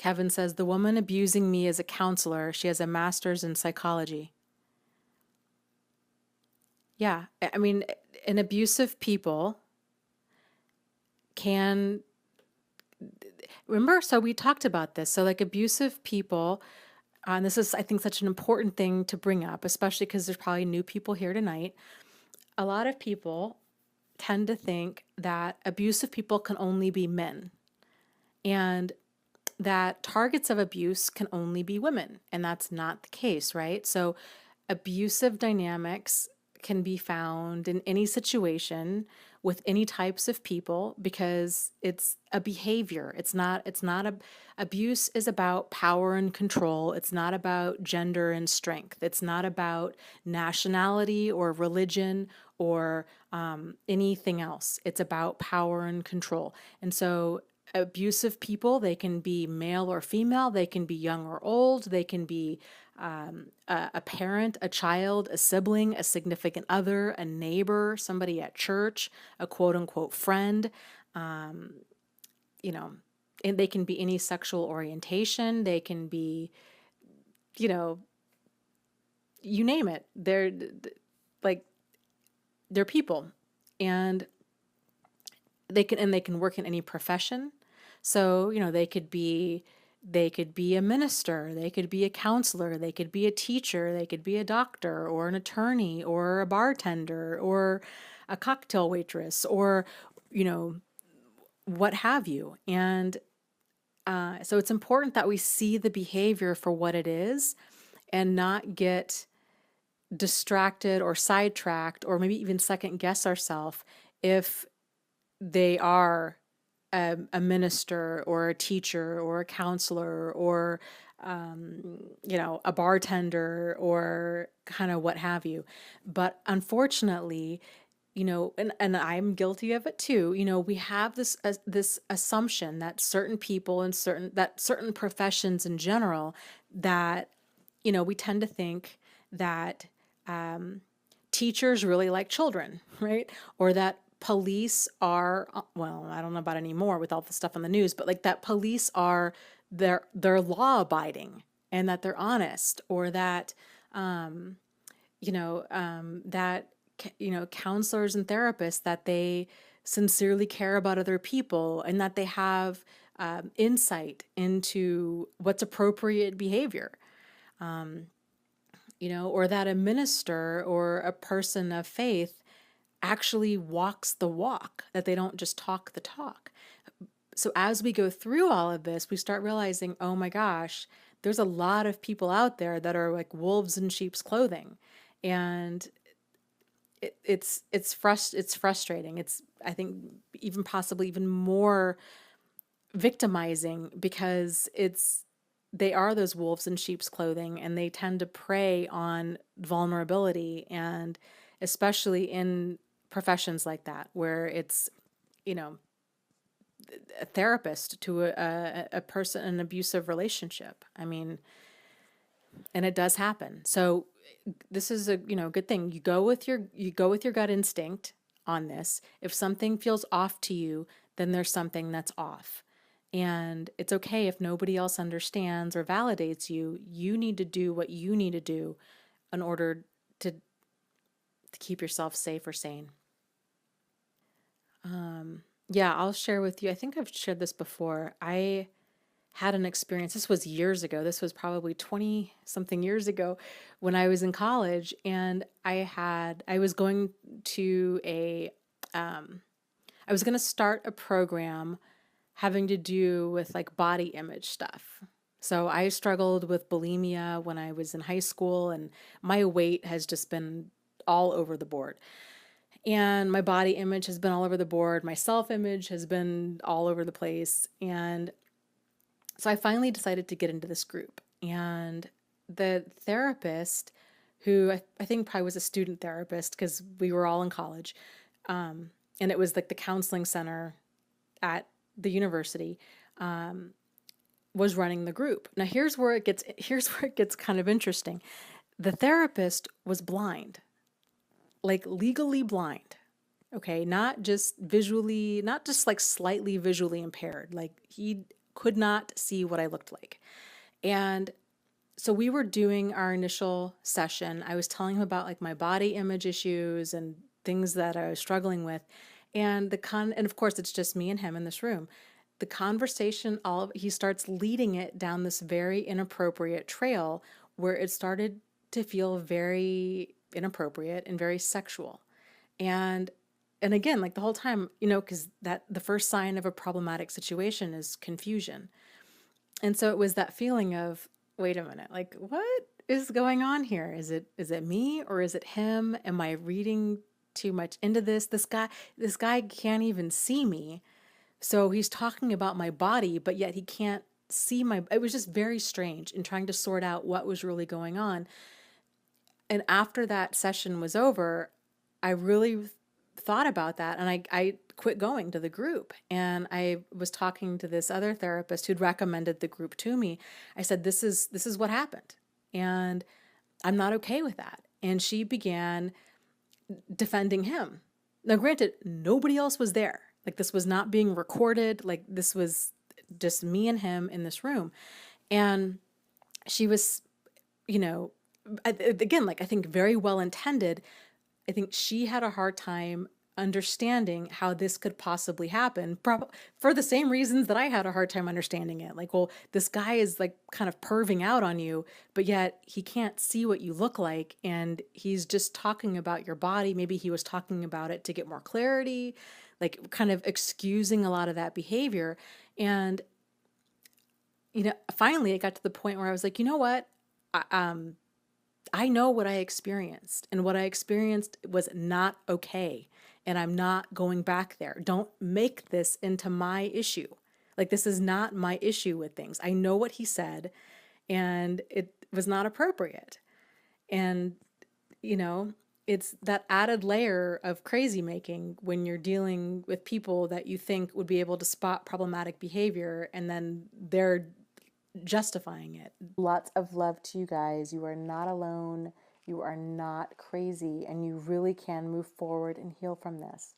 Kevin says, the woman abusing me is a counselor. She has a master's in psychology. Yeah, I mean, an abusive people can remember. So we talked about this. So like abusive people, and this is, I think, such an important thing to bring up, especially because there's probably new people here tonight. A lot of people tend to think that abusive people can only be men, and that targets of abuse can only be women, and that's not the case, right? So abusive dynamics can be found in any situation with any types of people because it's a behavior. It's not a abuse is about power and control. It's not about gender and strength. It's not about nationality or religion or anything else. It's about power and control. And so abusive people, they can be male or female, they can be young or old, they can be a parent, a child, a sibling, a significant other, a neighbor, somebody at church, a quote unquote friend, you know, and they can be any sexual orientation, they can be, you know, you name it. Like, they're people, and they can work in any profession. So, they could be a minister, they could be a counselor, they could be a teacher, they could be a doctor or an attorney or a bartender or a cocktail waitress or, you know, what have you. And so it's important that we see the behavior for what it is and not get distracted or sidetracked or maybe even second guess ourselves if they are a minister or a teacher or a counselor or a bartender or kind of what have you. But unfortunately, and I'm guilty of it too. We have this assumption that certain people and certain professions in general, that we tend to think that teachers really like children, right? Or that police are, well, I don't know about anymore with all the stuff on the news, but like that police are, they're law abiding and that they're honest, or that counselors and therapists, that they sincerely care about other people and that they have insight into what's appropriate behavior. Or that a minister or a person of faith actually walks the walk, that they don't just talk the talk. So as we go through all of this, we start realizing, oh my gosh, there's a lot of people out there that are like wolves in sheep's clothing. And it's frustrating. It's, I think, even possibly even more victimizing, because they are those wolves in sheep's clothing, and they tend to prey on vulnerability, and especially in professions like that, where it's, a therapist to a person in an abusive relationship. I mean, and it does happen. So this is a, good thing. You go with your gut instinct on this. If something feels off to you, then there's something that's off. And it's okay if nobody else understands or validates you. You need to do what you need to do in order to keep yourself safe or sane. Yeah, I'll share with you. I think I've shared this before. I had an experience. This was years ago. This was probably 20 something years ago when I was in college, and I was going to I was going to start a program having to do with like body image stuff. So I struggled with bulimia when I was in high school, and my weight has just been all over the board. And my body image has been all over the board. My self-image has been all over the place. And so I finally decided to get into this group. And the therapist, who I think probably was a student therapist because we were all in college, and it was like the counseling center at the university, was running the group. Now here's where it gets kind of interesting. The therapist was blind, like legally blind. Okay, not just visually, not just like slightly visually impaired. Like he could not see what I looked like. And so we were doing our initial session. I was telling him about like my body image issues and things that I was struggling with. And of course it's just me and him in this room. The conversation, he starts leading it down this very inappropriate trail where it started to feel very inappropriate and very sexual. And and again, like the whole time, because that the first sign of a problematic situation is confusion. And so it was that feeling of, wait a minute, like what is going on here? Is it me or is it him? Am I reading too much into this? This guy can't even see me. So he's talking about my body, but yet he can't see my it was just very strange in trying to sort out what was really going on. And after that session was over, I really thought about that, and I quit going to the group. And I was talking to this other therapist who'd recommended the group to me. I said, this is what happened. And I'm not okay with that. And she began defending him. Now, granted, nobody else was there. Like this was not being recorded. Like this was just me and him in this room. And she was, you know, again, like I think very well intended. I think she had a hard time understanding how this could possibly happen, for the same reasons that I had a hard time understanding it. Like, well, this guy is like kind of perving out on you, but yet he can't see what you look like. And he's just talking about your body. Maybe he was talking about it to get more clarity, like kind of excusing a lot of that behavior. And, finally it got to the point where I was like, you know what? I know what I experienced, and what I experienced was not okay. And I'm not going back there. Don't make this into my issue. Like, this is not my issue with things. I know what he said, and it was not appropriate. And, it's that added layer of crazy making when you're dealing with people that you think would be able to spot problematic behavior, and then they're justifying it. Lots of love to you guys. You are not alone. You are not crazy, and you really can move forward and heal from this.